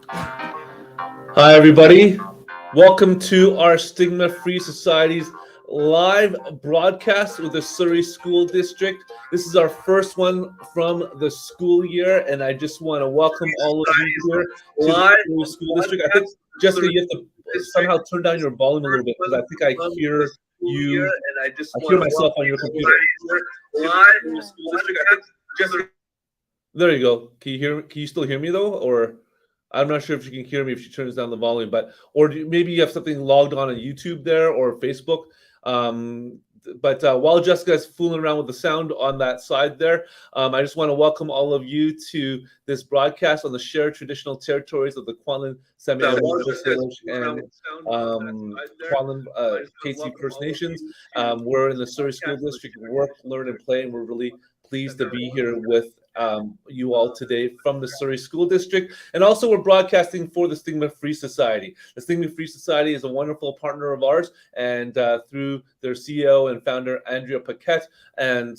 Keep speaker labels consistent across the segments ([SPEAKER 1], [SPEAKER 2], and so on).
[SPEAKER 1] Hi, everybody. Welcome to our Stigma-Free Society's live broadcast with the Surrey School District. This is our first one from the school year, and I just want to welcome all of you here to the Surrey School District. I think, Jessica, you have to somehow turn down your volume a little bit because I think I hear you. I hear myself on your computer. There you go. Can you hear? Can you still hear me though, or? I'm not sure if she can hear me if she turns down the volume, but maybe you have something logged on YouTube there or Facebook. But while Jessica's fooling around with the sound on that side there, I just want to welcome all of you to this broadcast on the shared traditional territories of the Kwantlen Sami-Arab and Kwantlen KC First Nations. We're in the Surrey School District, work, learn, and play, and we're really pleased to be here with you all today from the Surrey School District. And also we're broadcasting for the Stigma-Free Society. The Stigma-Free Society is a wonderful partner of ours, and through their CEO and founder, Andrea Paquette, and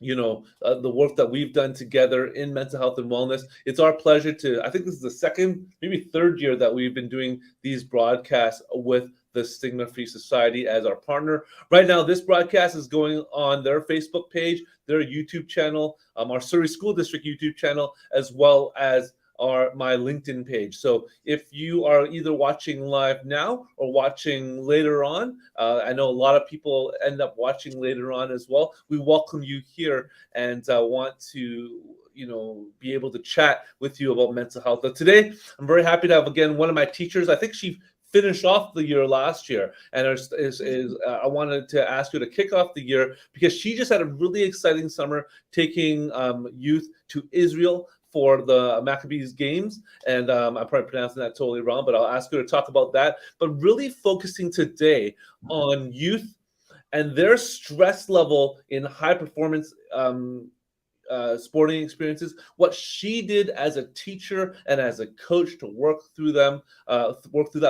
[SPEAKER 1] the work that we've done together in mental health and wellness. It's our pleasure to, I think this is the second, maybe third year that we've been doing these broadcasts with the Stigma-Free Society as our partner. Right now, this broadcast is going on their Facebook page, their YouTube channel, our Surrey School District YouTube channel, as well as my LinkedIn page. So if you are either watching live now or watching later on, I know a lot of people end up watching later on as well. We welcome you here and want to be able to chat with you about mental health. But today, I'm very happy to have again one of my teachers. I think she finished off the year last year, and I wanted to ask her to kick off the year because she just had a really exciting summer taking youth to Israel for the Maccabi Games, and I'm probably pronouncing that totally wrong, but I'll ask her to talk about that. But really focusing today on youth and their stress level in high performance sporting experiences, what she did as a teacher and as a coach to work through that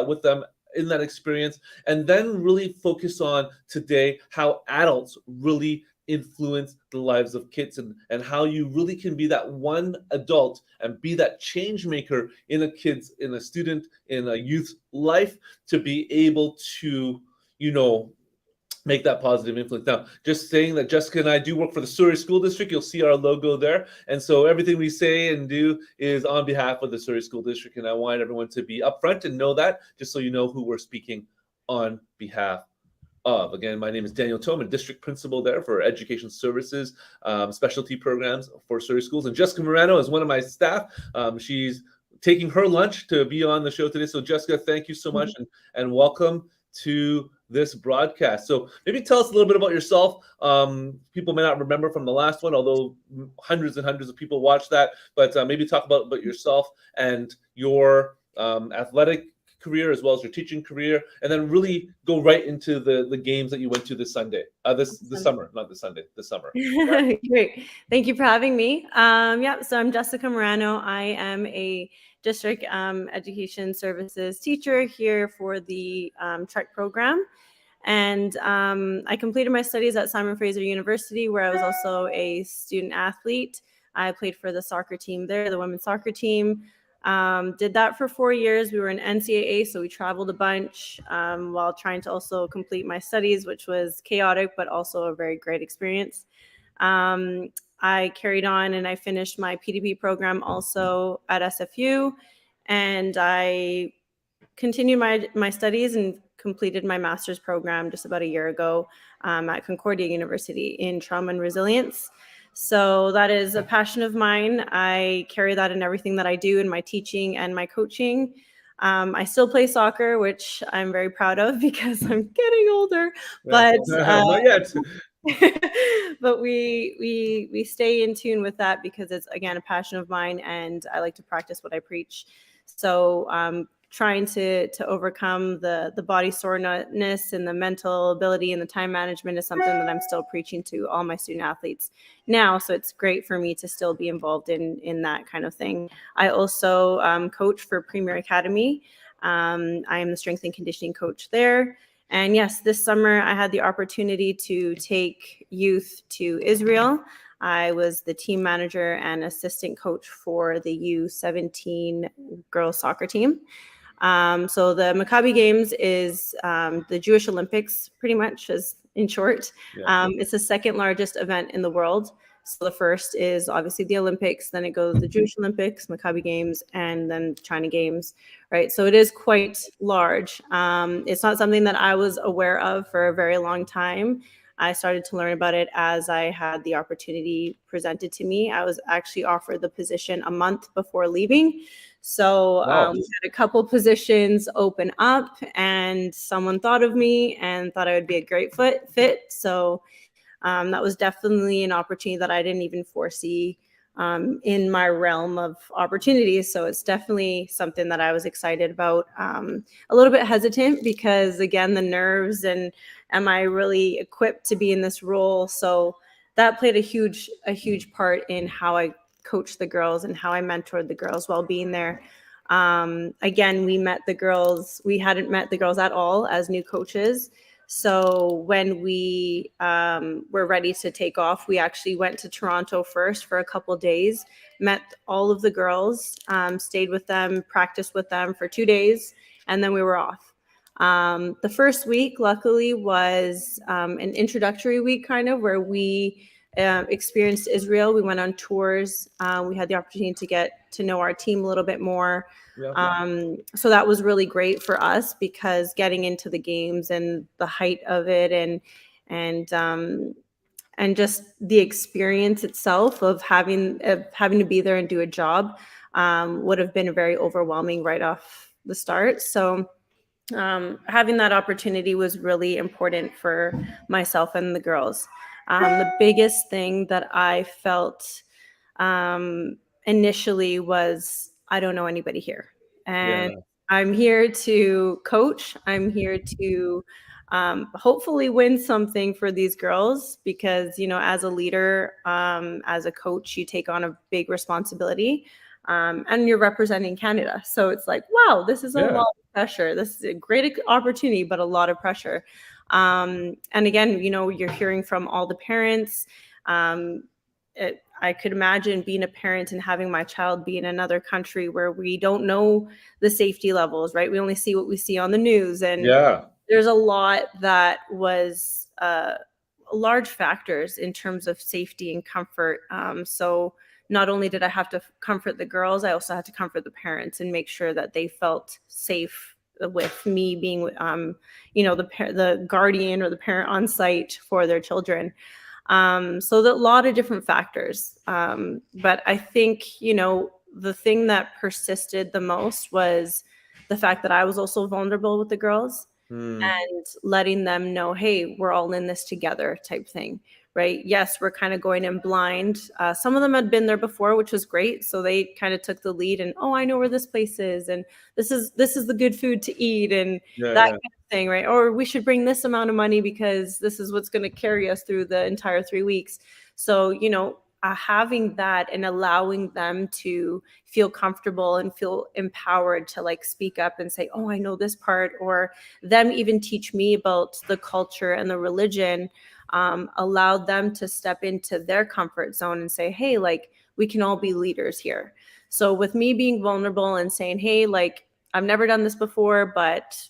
[SPEAKER 1] with them in that experience, and then really focus on today how adults really influence the lives of kids and how you really can be that one adult and be that change maker in a student, in a youth's life to be able to, make that positive influence. Now, just saying that Jessica and I do work for the Surrey School District. You'll see our logo there. And so everything we say and do is on behalf of the Surrey School District. And I want everyone to be upfront and know that, just so you know who we're speaking on behalf of. Again, my name is Daniel Toman, District Principal there for Education Services, specialty programs for Surrey Schools. And Jessica Marano is one of my staff. She's taking her lunch to be on the show today. So Jessica, thank you so much and welcome to this broadcast. So maybe tell us a little bit about yourself. People may not remember from the last one, although hundreds and hundreds of people watched that, but maybe talk about yourself and your athletic career as well as your teaching career, and then really go right into the games that you went to this Sunday, this summer, not this Sunday, this summer.
[SPEAKER 2] Great. Thank you for having me. So I'm Jessica Marano. I am a district education services teacher here for the TREC program. And I completed my studies at Simon Fraser University, where I was also a student athlete. I played for the soccer team there, the women's soccer team. Did that for 4 years. We were in NCAA, so we traveled a bunch while trying to also complete my studies, which was chaotic, but also a very great experience. I carried on and I finished my PDP program also at SFU, and I continued my studies and completed my master's program just about a year ago at Concordia University in trauma and resilience. So that is a passion of mine. I carry that in everything that I do in my teaching and my coaching. I still play soccer, which I'm very proud of because I'm getting older. But
[SPEAKER 1] not yet.
[SPEAKER 2] But we stay in tune with that because it's, again, a passion of mine, and I like to practice what I preach. So trying to overcome the body soreness and the mental ability and the time management is something that I'm still preaching to all my student athletes now. So it's great for me to still be involved in that kind of thing. I also coach for Premier Academy. I am the strength and conditioning coach there. And yes, this summer I had the opportunity to take youth to Israel. I was the team manager and assistant coach for the U17 girls soccer team. So the Maccabi Games is the Jewish Olympics, pretty much, as in short.
[SPEAKER 1] Yeah.
[SPEAKER 2] It's the second largest event in the world. So the first is obviously the Olympics, then it goes the Jewish Olympics, Maccabi Games, and then China Games, right? So it is quite large. It's not something that I was aware of for a very long time. I started to learn about it as I had the opportunity presented to me. I was actually offered the position a month before leaving. So
[SPEAKER 1] Wow.
[SPEAKER 2] we had a couple positions open up, and someone thought of me and thought I would be a great fit. So that was definitely an opportunity that I didn't even foresee in my realm of opportunities. So it's definitely something that I was excited about. A little bit hesitant because, again, the nerves and am I really equipped to be in this role? So that played a huge part in how I coached the girls and how I mentored the girls while being there. Again, we met the girls. We hadn't met the girls at all as new coaches. So when we were ready to take off, we actually went to Toronto first for a couple of days, met all of the girls, stayed with them, practiced with them for 2 days, and then we were off. The first week, luckily, was an introductory week, kind of, where we experienced Israel. We went on tours. We had the opportunity to get to know our team a little bit more.
[SPEAKER 1] Yeah.
[SPEAKER 2] So that was really great for us because getting into the games and the height of it and just the experience itself of having to be there and do a job would have been very overwhelming right off the start. So having that opportunity was really important for myself and the girls. The biggest thing that I felt initially was I don't know anybody here. And
[SPEAKER 1] Yeah.
[SPEAKER 2] I'm here to coach. I'm here to hopefully win something for these girls because, as a leader, as a coach, you take on a big responsibility and you're representing Canada. So it's like, wow, this is a
[SPEAKER 1] Yeah.
[SPEAKER 2] lot of pressure. This is a great opportunity, but a lot of pressure. And again, you're hearing from all the parents. I could imagine being a parent and having my child be in another country where we don't know the safety levels, right? We only see what we see on the news. And
[SPEAKER 1] Yeah.
[SPEAKER 2] there's a lot that was large factors in terms of safety and comfort. So not only did I have to comfort the girls, I also had to comfort the parents and make sure that they felt safe with me being, the guardian or the parent on site for their children. So a lot of different factors. But I think, the thing that persisted the most was the fact that I was also vulnerable with the girls and letting them know, hey, we're all in this together type thing, right? Yes, we're kind of going in blind. Some of them had been there before, which was great. So they kind of took the lead and, oh, I know where this place is. And this is the good food to eat and
[SPEAKER 1] Yeah.
[SPEAKER 2] that
[SPEAKER 1] Yeah.
[SPEAKER 2] kind of thing, right? Or we should bring this amount of money because this is what's going to carry us through the entire 3 weeks. So, having that and allowing them to feel comfortable and feel empowered to speak up and say, oh, I know this part, or them even teach me about the culture and the religion, allowed them to step into their comfort zone and say, hey, we can all be leaders here. So with me being vulnerable and saying, hey, I've never done this before, but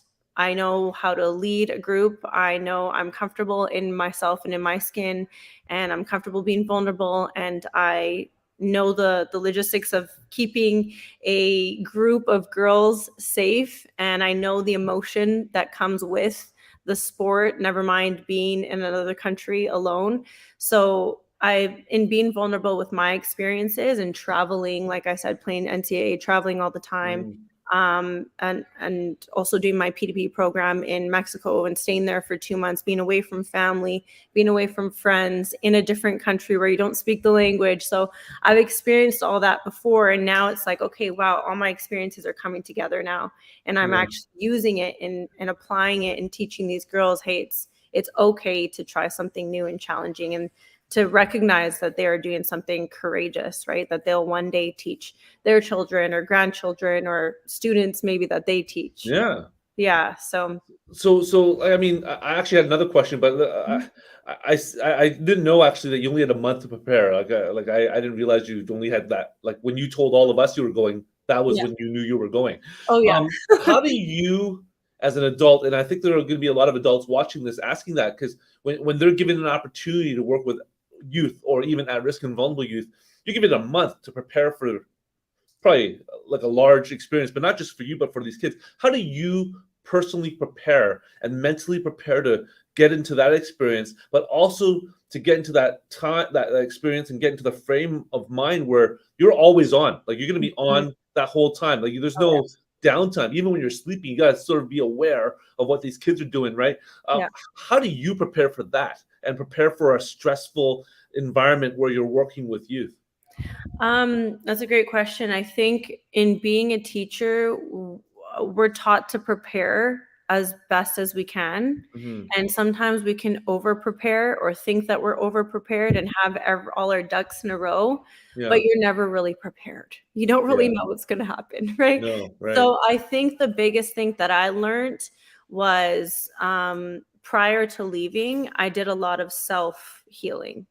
[SPEAKER 2] I know how to lead a group. I know I'm comfortable in myself and in my skin, and I'm comfortable being vulnerable. And I know the logistics of keeping a group of girls safe. And I know the emotion that comes with the sport, never mind being in another country alone. So in being vulnerable with my experiences and traveling, like I said, playing NCAA, traveling all the time, and also doing my P2P program in Mexico and staying there for 2 months, being away from family, being away from friends in a different country where you don't speak the language. So I've experienced all that before. And now it's like, okay, wow, all my experiences are coming together now. And I'm actually using it and applying it and teaching these girls, hey, it's okay to try something new and challenging and to recognize that they are doing something courageous, right? That they'll one day teach their children or grandchildren or students maybe that they teach.
[SPEAKER 1] Yeah.
[SPEAKER 2] Yeah. So
[SPEAKER 1] So I mean, I actually had another question, but I didn't know actually that you only had a month to prepare. I didn't realize you only had that. Like when you told all of us you were going, that was
[SPEAKER 2] yeah.
[SPEAKER 1] when you knew you were going.
[SPEAKER 2] Oh yeah.
[SPEAKER 1] How do you, as an adult, and I think there are going to be a lot of adults watching this asking that, because when they're given an opportunity to work with youth or even at-risk and vulnerable youth, you're given a month to prepare for probably like a large experience, but not just for you, but for these kids. How do you personally prepare and mentally prepare to get into that experience, but also to get into that time, that experience, and get into the frame of mind where you're always on, like you're going to be
[SPEAKER 2] Mhm.
[SPEAKER 1] on that whole time. Like there's
[SPEAKER 2] Oh
[SPEAKER 1] no
[SPEAKER 2] yeah.
[SPEAKER 1] downtime. Even when you're sleeping, you got to sort of be aware of what these kids are doing, right? Uh,
[SPEAKER 2] Yeah.
[SPEAKER 1] how do you prepare for that and prepare for a stressful environment where you're working with youth?
[SPEAKER 2] That's a great question. I think in being a teacher, we're taught to prepare as best as we can.
[SPEAKER 1] Hmm.
[SPEAKER 2] And sometimes we can over prepare or think that we're over prepared and have all our ducks in a row, but
[SPEAKER 1] Yeah.
[SPEAKER 2] you're never really prepared. You don't really
[SPEAKER 1] Yeah.
[SPEAKER 2] know what's going to happen, right?
[SPEAKER 1] No. Right.
[SPEAKER 2] So I think the biggest thing that I learned was prior to leaving, I did a lot of self healing,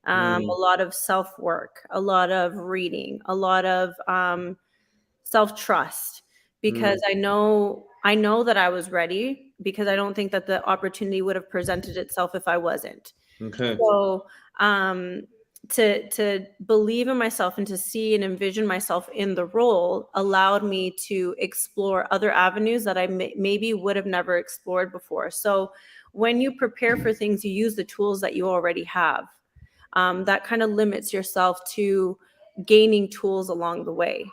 [SPEAKER 2] a
[SPEAKER 1] Mm,
[SPEAKER 2] lot of self work, a lot of reading, a lot of self trust, because
[SPEAKER 1] mm,
[SPEAKER 2] I know that I was ready, because I don't think that the opportunity would have presented itself if I wasn't.
[SPEAKER 1] okay.
[SPEAKER 2] So to believe in myself and to see and envision myself in the role allowed me to explore other avenues that I maybe would have never explored before. So when you prepare for things, you use the tools that you already have. That kind of limits yourself to gaining tools along the way.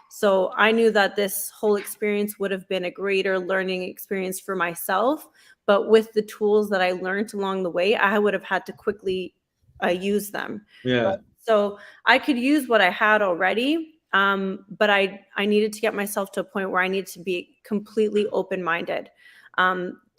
[SPEAKER 2] So I knew that this whole experience would have been a greater learning experience for myself. But with the tools that I learned along the way, I would have had to quickly use them. Right?
[SPEAKER 1] Yeah.
[SPEAKER 2] So I could use what I had already, but I needed to get myself to a point where I needed to be completely open minded.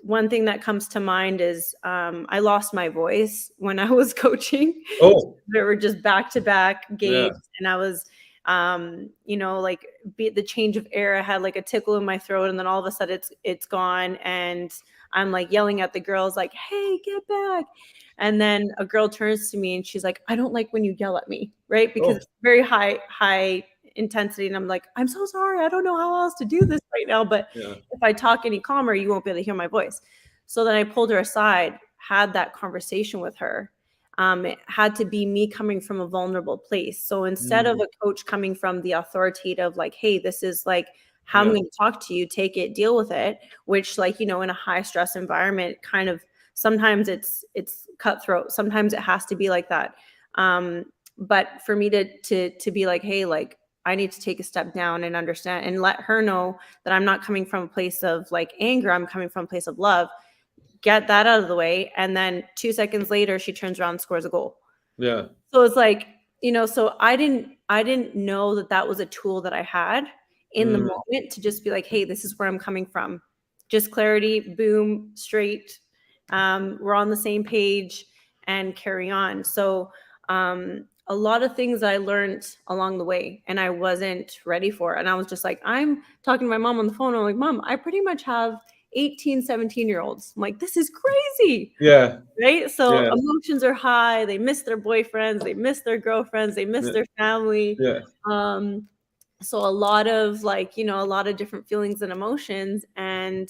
[SPEAKER 2] One thing that comes to mind is I lost my voice when I was coaching.
[SPEAKER 1] Oh,
[SPEAKER 2] There were just back to back
[SPEAKER 1] yeah.
[SPEAKER 2] games, and I was, like the change of air. I had like a tickle in my throat, and then all of a sudden it's gone, and I'm like yelling at the girls, like, "Hey, get back!" And then a girl turns to me and she's like, "I don't like when you yell at me," right? Because
[SPEAKER 1] Oh,
[SPEAKER 2] it's very high intensity, and I'm like, "I'm so sorry. I don't know how else to do this right now, but
[SPEAKER 1] yeah.
[SPEAKER 2] if I talk any calmer, you won't be able to hear my voice." So then I pulled her aside, had that conversation with her. It had to be me coming from a vulnerable place. So instead of
[SPEAKER 1] Mm,
[SPEAKER 2] a coach coming from the authoritative, like, "Hey, this is like how I'm
[SPEAKER 1] yeah.
[SPEAKER 2] going to talk to you, take it, deal with it," which, like, in a high stress environment, kind of sometimes it's cutthroat. Sometimes it has to be like that. Um, but for me to be like, "Hey, like, I need to take a step down and understand and let her know that I'm not coming from a place of like anger. I'm coming from a place of love." Get that out of the way. And then 2 seconds later, she turns around and scores a goal.
[SPEAKER 1] Yeah.
[SPEAKER 2] So it's like, so I didn't know that that was a tool that I had in the
[SPEAKER 1] Mm,
[SPEAKER 2] moment to just be like, "Hey, this is where I'm coming from." Just clarity, boom, straight. We're on the same page and carry on. So a lot of things I learned along the way and I wasn't ready for. And I was just like, I'm talking to my mom on the phone. I'm like, "Mom, I pretty much have 18, 17-year-olds." I'm like, "This is crazy."
[SPEAKER 1] yeah.
[SPEAKER 2] Right? So
[SPEAKER 1] Yeah.
[SPEAKER 2] emotions are high. They miss their boyfriends, they miss their girlfriends, they miss
[SPEAKER 1] Yeah.
[SPEAKER 2] their family.
[SPEAKER 1] Yeah.
[SPEAKER 2] Um, so a lot of like, a lot of different feelings and emotions. And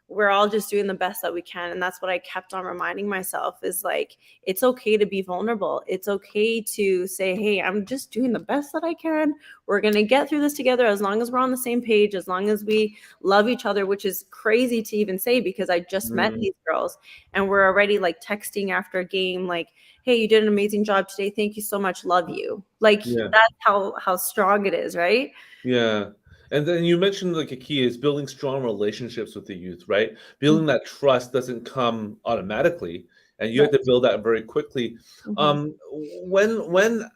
[SPEAKER 2] we're all just doing the best that we can. And that's what I kept on reminding myself is like, it's okay to be vulnerable. It's okay to say, "Hey, I'm just doing the best that I can. We're going to get through this together as long as we're on the same page, as long as we love each other," which is crazy to even say because I just met
[SPEAKER 1] Mm,
[SPEAKER 2] these girls and we're already like texting after a game, like, "Hey, you did an amazing job today. Thank you so much. Love you." Like
[SPEAKER 1] yeah.
[SPEAKER 2] that's how strong it is, right?
[SPEAKER 1] Yeah. And then you mentioned like a key is building strong relationships with the youth, right? Building that trust doesn't come automatically, and you
[SPEAKER 2] Right.
[SPEAKER 1] have to build that very quickly.
[SPEAKER 2] Mhm.
[SPEAKER 1] When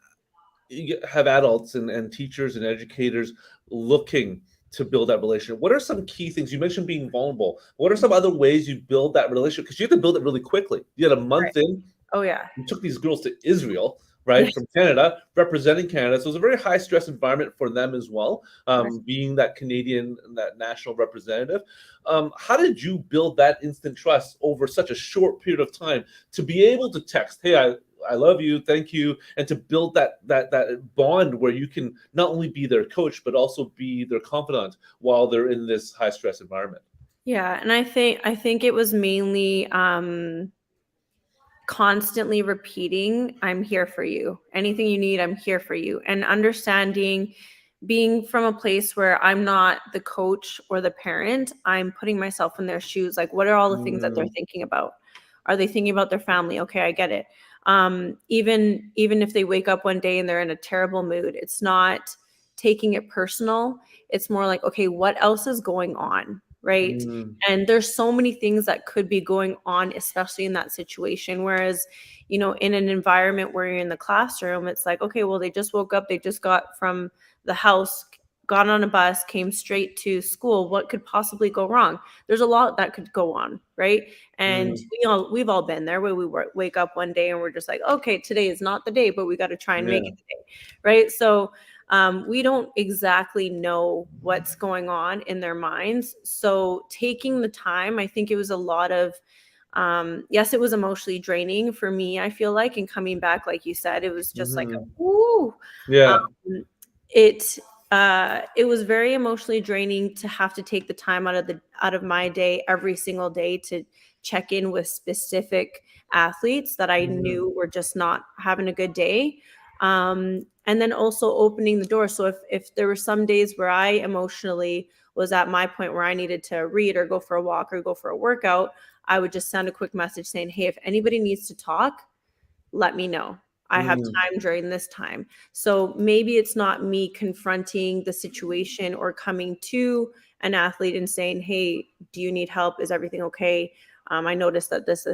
[SPEAKER 1] you have adults and teachers and educators looking to build that relationship, what are some key things? You mentioned being vulnerable. What are some other ways you build that relationship? Because you have to build it really quickly. You had a
[SPEAKER 2] Right.
[SPEAKER 1] month in,
[SPEAKER 2] Oh yeah.
[SPEAKER 1] you took these girls to Israel.
[SPEAKER 2] Yeah.
[SPEAKER 1] right, from Canada, representing Canada. So it's a very high stress environment for them as well,
[SPEAKER 2] Right.
[SPEAKER 1] being that Canadian, that national representative. How did you build that instant trust over such a short period of time to be able to text, "Hey, I love you, thank you," and to build that bond where you can not only be their coach but also be their confidant while they're in this high stress environment?
[SPEAKER 2] Yeah, and I think it was mainly constantly repeating, I'm here for you. Anything you need, I'm here for you. And understanding, being from a place where I'm not the coach or the parent, I'm putting myself in their shoes. Like, what are all the things that they're
[SPEAKER 1] Mm,
[SPEAKER 2] thinking about? Are they thinking about their family? Okay, I get it. Even if they wake up one day and they're in a terrible mood, it's not taking it personal. It's more like, okay, what else is going on? Right.
[SPEAKER 1] mm,
[SPEAKER 2] And there's so many things that could be going on, especially in that situation. Whereas, in an environment where you're in the classroom, it's like, okay, well, they just woke up, they just got from the house, got on a bus, came straight to school. What could possibly go wrong? There's a lot that could go on, right? And
[SPEAKER 1] mm,
[SPEAKER 2] we've all been there where we wake up one day and we're just like, okay, today is not the day, but we got to try and make
[SPEAKER 1] yeah.
[SPEAKER 2] it the day, right? So we don't exactly know what's going on in their minds. So taking the time, I think it was a lot of, yes, it was emotionally draining for me, I feel like, and coming back, like you said, it was just like,
[SPEAKER 1] Mhm.
[SPEAKER 2] ooh,
[SPEAKER 1] Yeah.
[SPEAKER 2] um, it it was very emotionally draining to have to take the time out of my day every single day to check in with specific athletes that I
[SPEAKER 1] Mhm.
[SPEAKER 2] knew were just not having a good day. And then also opening the door. So if there were some days where I emotionally was at my point where I needed to read or go for a walk or go for a workout, I would just send a quick message saying, hey, if anybody needs to talk, let me know. I have
[SPEAKER 1] Mm,
[SPEAKER 2] time during this time. So maybe it's not me confronting the situation or coming to an athlete and saying, hey, do you need help? Is everything okay? I noticed that this.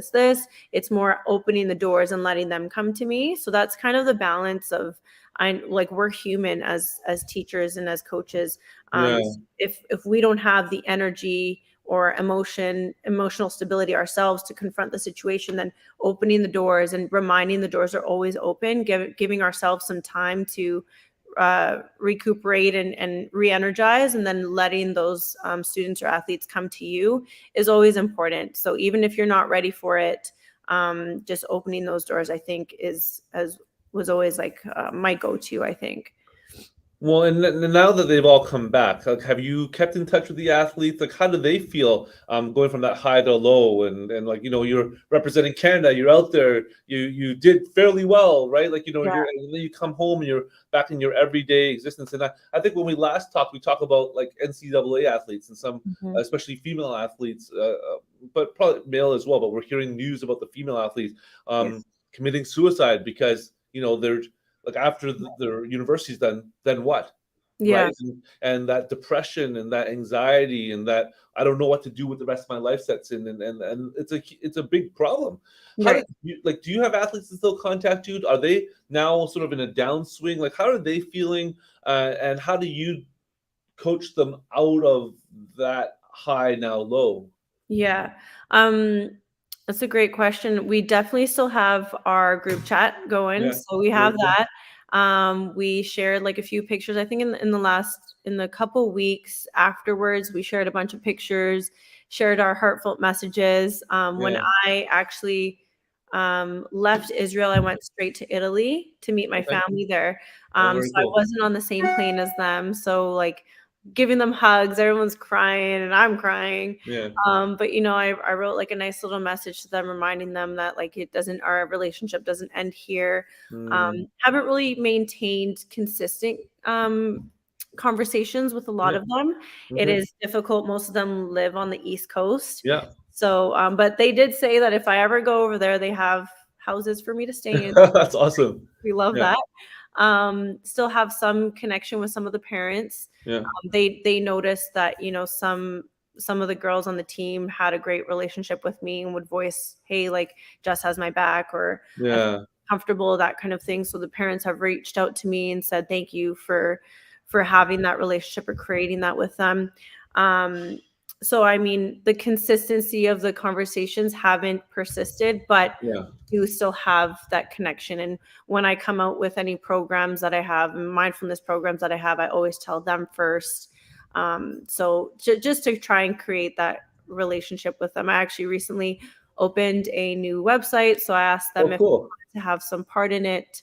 [SPEAKER 2] It's more opening the doors and letting them come to me. So that's kind of the balance of, I like, we're human as teachers and as coaches.
[SPEAKER 1] yeah.
[SPEAKER 2] If we don't have the energy or emotional stability ourselves to confront the situation, then opening the doors and reminding the doors are always open, giving ourselves some time to recuperate and re-energize, and then letting those students or athletes come to you is always important. So even if you're not ready for it, just opening those doors, I think, is as was always like my go-to, I think.
[SPEAKER 1] Well, and now that they've all come back, like, have you kept in touch with the athletes? Like, how do they feel going from that high to low? And like, you're representing Canada, you're out there, you did fairly well, right? Like,
[SPEAKER 2] Yeah.
[SPEAKER 1] and then you come home and you're back in your everyday existence. And I think when we last talked, we talked about like NCAA athletes and some,
[SPEAKER 2] Mhm.
[SPEAKER 1] especially female athletes, but probably male as well. But we're hearing news about the female athletes
[SPEAKER 2] Yes.
[SPEAKER 1] committing suicide because they're like after their university's done, then what,
[SPEAKER 2] Yeah.
[SPEAKER 1] right? And that depression and that anxiety and that I don't know what to do with the rest of my life sets in, and it's a big problem. How
[SPEAKER 2] Right.
[SPEAKER 1] did you, like, do you have athletes that still contact you? Are they now sort of in a downswing? Like, how are they feeling, and how do you coach them out of that high now low?
[SPEAKER 2] Yeah. Um, that's a great question. We definitely still have our group chat going.
[SPEAKER 1] Yeah,
[SPEAKER 2] So we
[SPEAKER 1] very
[SPEAKER 2] have
[SPEAKER 1] cool.
[SPEAKER 2] that. We shared like a few pictures. I think in the couple weeks afterwards, we shared a bunch of pictures, shared our heartfelt messages. When
[SPEAKER 1] Yeah.
[SPEAKER 2] I actually left Israel, I went straight to Italy to meet my
[SPEAKER 1] Okay.
[SPEAKER 2] family there.
[SPEAKER 1] Oh,
[SPEAKER 2] So
[SPEAKER 1] very
[SPEAKER 2] I
[SPEAKER 1] cool.
[SPEAKER 2] wasn't on the same plane as them. So like giving them hugs, everyone's crying and I'm crying.
[SPEAKER 1] Yeah.
[SPEAKER 2] But I wrote like a nice little message to them, reminding them that like our relationship doesn't end here.
[SPEAKER 1] Mm,
[SPEAKER 2] Haven't really maintained consistent conversations with a lot
[SPEAKER 1] yeah.
[SPEAKER 2] of them. It
[SPEAKER 1] Okay.
[SPEAKER 2] is difficult. Most of them live on the East Coast.
[SPEAKER 1] Yeah.
[SPEAKER 2] So, but they did say that if I ever go over there, they have houses for me to stay in.
[SPEAKER 1] That's awesome.
[SPEAKER 2] We love
[SPEAKER 1] Yeah.
[SPEAKER 2] that. Still have some connection with some of the parents.
[SPEAKER 1] Yeah.
[SPEAKER 2] They noticed that some of the girls on the team had a great relationship with me and would voice, hey, like, Jess has my back, or I feel
[SPEAKER 1] Yeah.
[SPEAKER 2] comfortable, that kind of thing. So the parents have reached out to me and said thank you for having that relationship or creating that with them. um so I mean, the consistency of the conversations haven't persisted, but
[SPEAKER 1] Yeah.
[SPEAKER 2] do still have that connection. And when I come out with any programs that I have, mindfulness programs that I have, I always tell them first. So just to try and create that relationship with them. I actually recently opened a new website, so I asked them
[SPEAKER 1] Oh,
[SPEAKER 2] if
[SPEAKER 1] cool.
[SPEAKER 2] they wanted to have some part in it.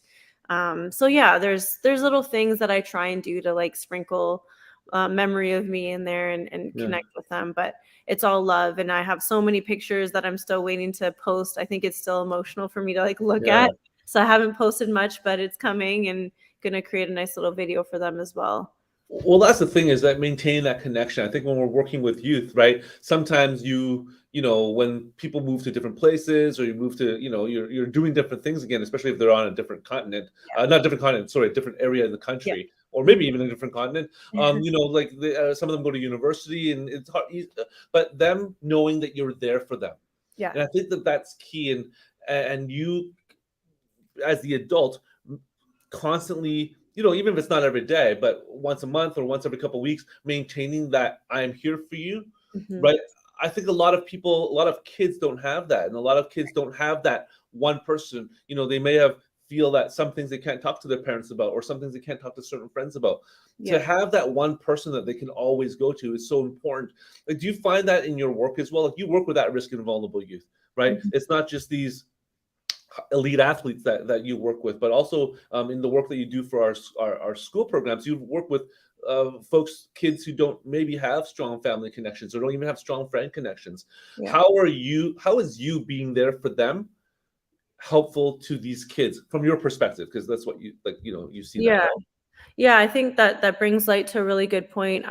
[SPEAKER 2] So yeah, there's little things that I try and do to like sprinkle memory of me in there and
[SPEAKER 1] Yeah.
[SPEAKER 2] connect with them. But it's all love, and I have so many pictures that I'm still waiting to post. I think it's still emotional for me to like look
[SPEAKER 1] Yeah.
[SPEAKER 2] at. So I haven't posted much, but it's coming, and gonna create a nice little video for them as well.
[SPEAKER 1] Well, that's the thing, is that maintaining that connection. I think when we're working with youth, right? Sometimes when people move to different places, or you move to, you're doing different things again, especially if they're on a different continent, not different continent, sorry, a different area in the
[SPEAKER 2] Yeah.
[SPEAKER 1] country, or
[SPEAKER 2] Yeah.
[SPEAKER 1] maybe even a different continent. Like some of them go to university, and it's hard, but them knowing that you're there for them,
[SPEAKER 2] Yeah.
[SPEAKER 1] and I think that that's key. And you, as the adult, constantly, even if it's not every day, but once a month or once every couple of weeks, maintaining that I'm here for you,
[SPEAKER 2] Mhm.
[SPEAKER 1] right? I think a lot of kids don't have that, and a lot of kids don't have that one person. They may have feel that some things they can't talk to their parents about, or some things they can't talk to certain friends about. To
[SPEAKER 2] Yeah.
[SPEAKER 1] have that one person that they can always go to is so important. Like, do you find that in your work as well? Like, you work with at-risk and vulnerable youth, right?
[SPEAKER 2] Mhm.
[SPEAKER 1] It's not just these elite athletes that you work with, but also in the work that you do for our school programs, you work with kids who don't maybe have strong family connections, or don't even have strong friend connections.
[SPEAKER 2] Yeah.
[SPEAKER 1] How is you being there for them helpful to these kids from your perspective? Because that's what you like, you've seen that,
[SPEAKER 2] Yeah.
[SPEAKER 1] right?
[SPEAKER 2] Yeah, I think that that brings light to a really good point.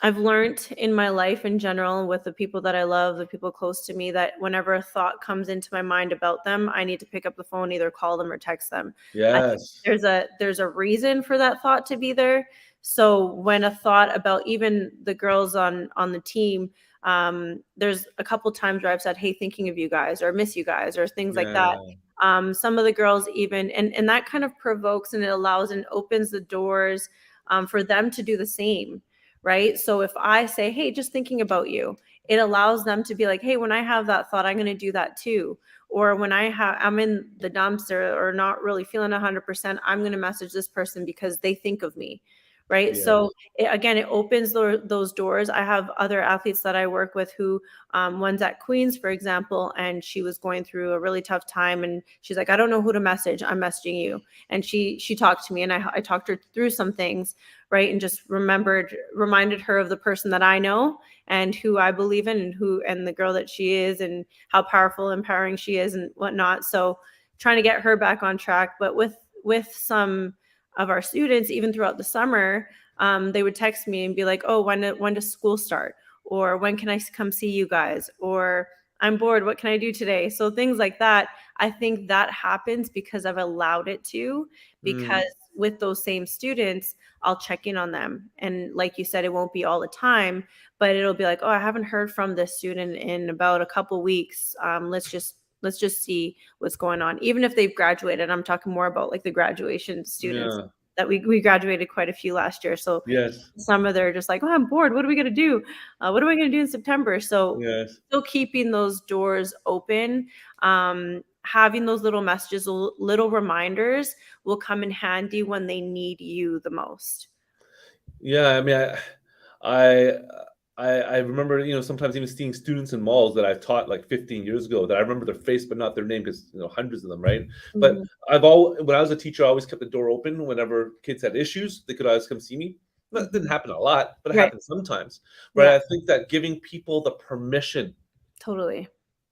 [SPEAKER 2] I've learned in my life in general with the people that I love, the people close to me, that whenever a thought comes into my mind about them, I need to pick up the phone, either call them or text them. I think
[SPEAKER 1] Yes.
[SPEAKER 2] there's a reason for that thought to be there. So when a thought about even the girls on the team, there's a couple times where I've said, "Hey, thinking of you guys," or "Miss you guys," or things like that.
[SPEAKER 1] Yeah.
[SPEAKER 2] Some of the girls even, and that kind of provokes and it allows and opens the doors for them to do the same, right? So if I say, "Hey, just thinking about you," it allows them to be like, "Hey, when I have that thought, I'm going to do that too." Or when I'm in the dumpster or not really feeling 100%, I'm going to message this person because they think of me, right?
[SPEAKER 1] Yeah.
[SPEAKER 2] So again, it opens those doors. I have other athletes that I work with who, one's at Queens, for example, and she was going through a really tough time, and she's like, "I don't know who to message. I'm messaging you." And she talked to me, and I talked her through some things, right, and just reminded her of the person that I know and who I believe in, and the girl that she is, and how powerful, empowering she is, and whatnot. So trying to get her back on track. But with some of our students, even throughout the summer, they would text me and be like, "Oh, when does school start?" Or "When can I come see you guys?" Or "I'm bored. What can I do today?" So things like that. I think that happens because I've allowed it to, because
[SPEAKER 1] Mm,
[SPEAKER 2] with those same students, I'll check in on them. And like you said, it won't be all the time, but it'll be like, "Oh, I haven't heard from this student in about a couple weeks. Let's just see what's going on." Even if they've graduated, I'm talking more about like the graduation students
[SPEAKER 1] yeah.
[SPEAKER 2] that we graduated quite a few last year. So
[SPEAKER 1] Yes.
[SPEAKER 2] some of they're just like, "Oh, I'm bored. What are we going to do? What are we going to do in September?" So
[SPEAKER 1] Yes.
[SPEAKER 2] still keeping those doors open, having those little messages, little reminders will come in handy when they need you the most.
[SPEAKER 1] Yeah, I mean, I I remember, sometimes even seeing students in malls that I've taught like 15 years ago, that I remember their face but not their name, because hundreds of them, right? But
[SPEAKER 2] Mhm.
[SPEAKER 1] when I was a teacher, I always kept the door open whenever kids had issues. They could always come see me. That didn't
[SPEAKER 2] Mhm.
[SPEAKER 1] happen a lot, but it
[SPEAKER 2] Right.
[SPEAKER 1] happened sometimes. But
[SPEAKER 2] Yeah,
[SPEAKER 1] I think that giving people
[SPEAKER 2] totally.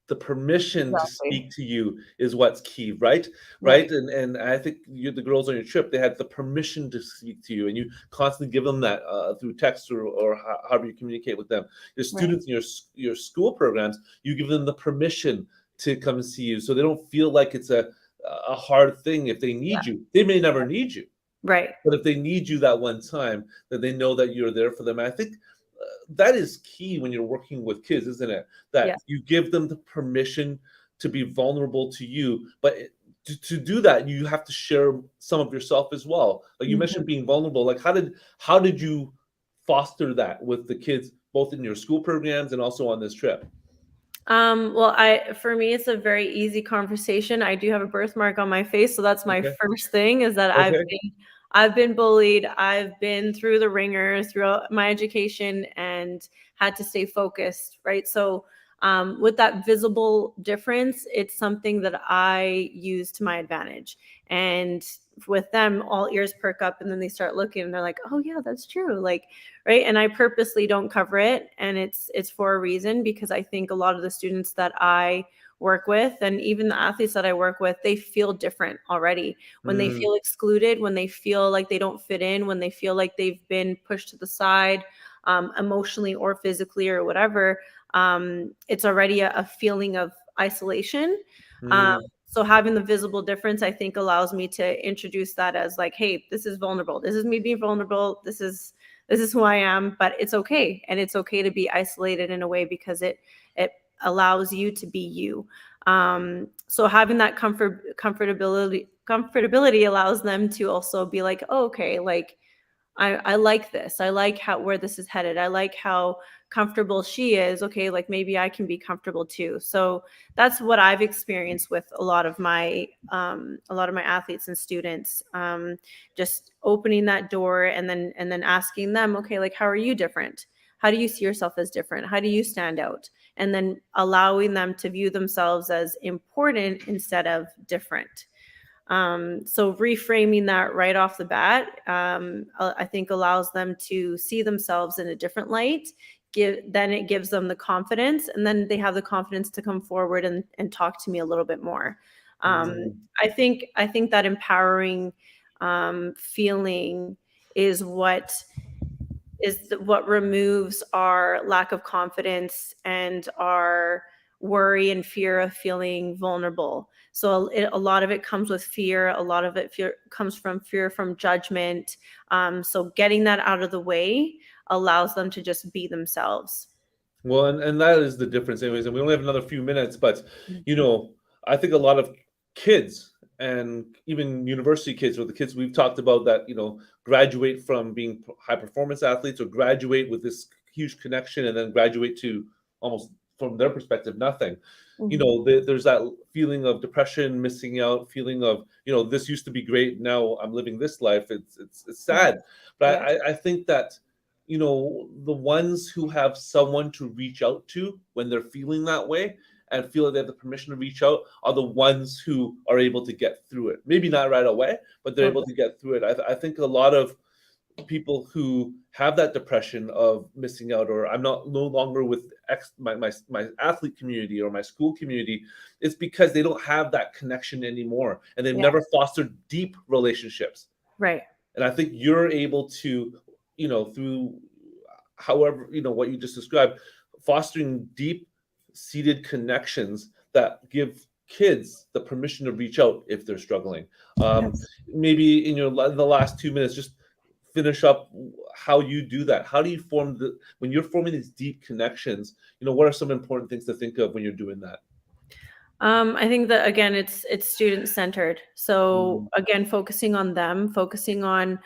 [SPEAKER 1] the permission to
[SPEAKER 2] Exactly.
[SPEAKER 1] speak to you is what's key, right?
[SPEAKER 2] Right.
[SPEAKER 1] Right. And I think the girls on your trip, they had the permission to speak to you, and you constantly give them that through text, or however you communicate with them. Your
[SPEAKER 2] Right.
[SPEAKER 1] students in your school programs, you give them the permission to come and see you, so they don't feel like it's a hard thing. If they
[SPEAKER 2] Yeah.
[SPEAKER 1] need you, they may never need you,
[SPEAKER 2] Right.
[SPEAKER 1] but if they need you that one time, then they know that you're there for them. And I think that is key when you're working with kids, isn't it?
[SPEAKER 2] Yeah.
[SPEAKER 1] That you give them the permission to be vulnerable to you, but to do that, you have to share some of yourself as well. Like you
[SPEAKER 2] Mhm.
[SPEAKER 1] mentioned, being vulnerable. Like how did you foster that with the kids, both in your school programs and also on this trip?
[SPEAKER 2] Well, for me, it's a very easy conversation. I do have a birthmark on my face, so that's my
[SPEAKER 1] Okay.
[SPEAKER 2] first thing is that
[SPEAKER 1] Okay.
[SPEAKER 2] I've been bullied. I've been through the ringer throughout my education and had to stay focused, right? So, with that visible difference, it's something that I use to my advantage. And with them, all ears perk up and then they start looking and they're like, oh, yeah, that's true. Like, right. And I purposely don't cover it. And it's for a reason, because I think a lot of the students that I work with and even the athletes that I work with, they feel different already. When they
[SPEAKER 1] Mm,
[SPEAKER 2] feel excluded, when they feel like they don't fit in, when they feel like they've been pushed to the side, emotionally or physically or whatever, it's already a feeling of isolation. Um,
[SPEAKER 1] mm,
[SPEAKER 2] so having the visible difference, I think, allows me to introduce that as like, hey, this is vulnerable. This is me being vulnerable. This is who I am, but it's okay. And it's okay to be isolated in a way, because it allows you to be you. So having that comfortability allows them to also be like, oh, okay, like I like this. I like where this is headed. I like how comfortable she is. Okay, like maybe I can be comfortable too. So that's what I've experienced with a lot of my athletes and students. Just opening that door and then asking them, okay, like how are you different? How do you see yourself as different? How do you stand out? And then allowing them to view themselves as important instead of different. So reframing that right off the bat, I think allows them to see themselves in a different light. Then it gives them the confidence, and then they have the confidence to come forward and talk to me a little bit more. Um,
[SPEAKER 1] mm.
[SPEAKER 2] I think that empowering feeling is what removes our lack of confidence and our worry and fear of feeling vulnerable. So a lot of it comes with fear. A lot of it comes from fear from judgment. So getting that out of the way allows them to just be themselves.
[SPEAKER 1] Well, and that is the difference, anyways. And we only have another few minutes, but
[SPEAKER 2] Mm.
[SPEAKER 1] you know, I think a lot of kids and even university kids, or the kids we've talked about that, graduate from being high performance athletes, or graduate with this huge connection, and then graduate to almost, from their perspective, nothing.
[SPEAKER 2] Mhm.
[SPEAKER 1] There's that feeling of depression, missing out, feeling of, this used to be great, now I'm living this life. It's sad, but
[SPEAKER 2] Yes.
[SPEAKER 1] I think that the ones who have someone to reach out to when they're feeling that way and feel that they have the permission to reach out are the ones who are able to get through it. Maybe not right away, but they're able
[SPEAKER 2] Totally.
[SPEAKER 1] to get through it. I think a lot of people who have that depression of missing out, or I'm not no longer with my athlete community or my school community, it's because they don't have that connection anymore, and they've
[SPEAKER 2] Yeah.
[SPEAKER 1] never fostered deep relationships.
[SPEAKER 2] Right.
[SPEAKER 1] And I think you're able to, through however, what you just described, fostering deep seated connections that give kids the permission to reach out if they're struggling.
[SPEAKER 2] Yes.
[SPEAKER 1] Maybe in the last 2 minutes, just finish up how you do that. How do you when you're forming these deep connections, what are some important things to think of when you're doing that?
[SPEAKER 2] I think that again, it's student centered. So
[SPEAKER 1] Mhm.
[SPEAKER 2] again, focusing on them, focusing on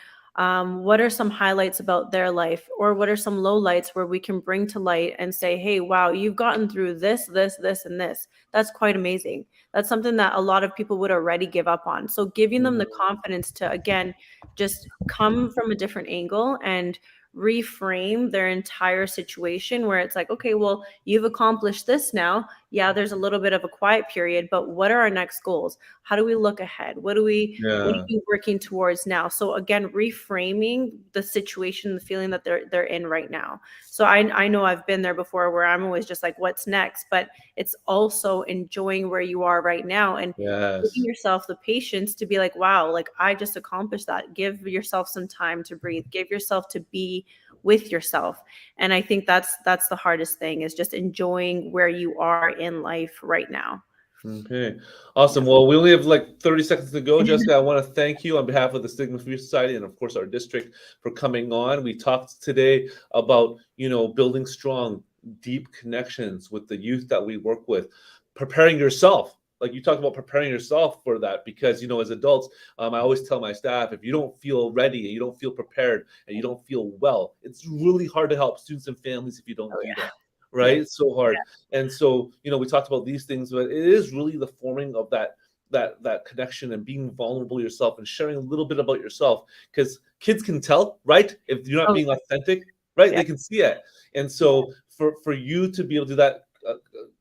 [SPEAKER 2] what are some highlights about their life, or what are some lowlights where we can bring to light and say, hey, wow, you've gotten through this, and this. That's quite amazing. That's something that a lot of people would already give up on. So giving them the
[SPEAKER 1] Mhm.
[SPEAKER 2] confidence to again just come from a different angle and reframe their entire situation, where it's like, okay, well, you've accomplished this now. Yeah, there's a little bit of a quiet period, but what are our next goals? How do we look ahead? What are
[SPEAKER 1] Yeah.
[SPEAKER 2] we working towards now? So again, reframing the situation, the feeling that they're in right now. So I know I've been there before, where I'm always just like, what's next? But it's also enjoying where you are right now and giving
[SPEAKER 1] Yes.
[SPEAKER 2] yourself the patience to be like, wow, like I just accomplished that. Give yourself some time to breathe. Give yourself to be with yourself. And I think that's the hardest thing, is just enjoying where you are in life right now.
[SPEAKER 1] Okay.
[SPEAKER 2] Yeah.
[SPEAKER 1] Awesome. Well, we only have like 30 seconds to go, Jessica. I want to thank you on behalf of the Stigma-Free Society and, of course, our district for coming on. We talked today about, building strong, deep connections with the youth that we work with, preparing yourself like you talked about preparing yourself for that, because as adults, I always tell my staff, if you don't feel ready and you don't feel prepared and you don't feel well, it's really hard to help students and families if you don't
[SPEAKER 2] Oh
[SPEAKER 1] do that.
[SPEAKER 2] yeah.
[SPEAKER 1] Right? It's so hard. And so, we talked about these things, but it is really the forming of that connection and being vulnerable yourself and sharing a little bit about yourself, because kids can tell, right? If you're not
[SPEAKER 2] Oh
[SPEAKER 1] being authentic, right?
[SPEAKER 2] yeah.
[SPEAKER 1] They can see it. And so for you to be able to do that,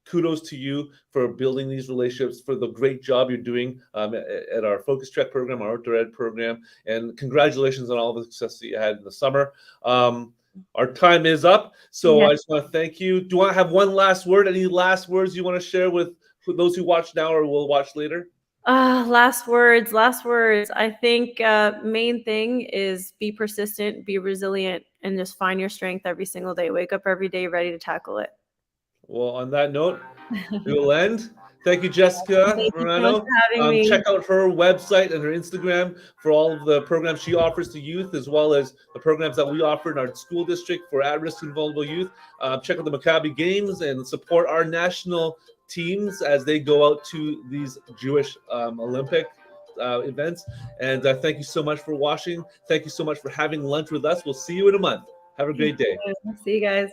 [SPEAKER 1] kudos to you for building these relationships, for the great job you're doing at our Focus Track program, our outdoor ed program, and congratulations on all the success that you had in the summer. Our time is up, so
[SPEAKER 2] Yeah.
[SPEAKER 1] I just want to thank you. Do you want to have one last word? Any last words you want to share with those who watch now or will watch later?
[SPEAKER 2] Last words. I think main thing is be persistent, be resilient, and just find your strength every single day. Wake up every day ready to tackle it.
[SPEAKER 1] Well, on that note, we will end. Thank you, Jessica
[SPEAKER 2] Thank you so much
[SPEAKER 1] Marano.
[SPEAKER 2] for having me.
[SPEAKER 1] Check out her website and her Instagram for all of the programs she offers to youth, as well as the programs that we offer in our school district for at-risk and vulnerable youth. Check out the Maccabi Games and support our national teams as they go out to these Jewish Olympic events. And thank you so much for watching. Thank you so much for having lunch with us. We'll see you in a month. Have a great day.
[SPEAKER 2] See you guys.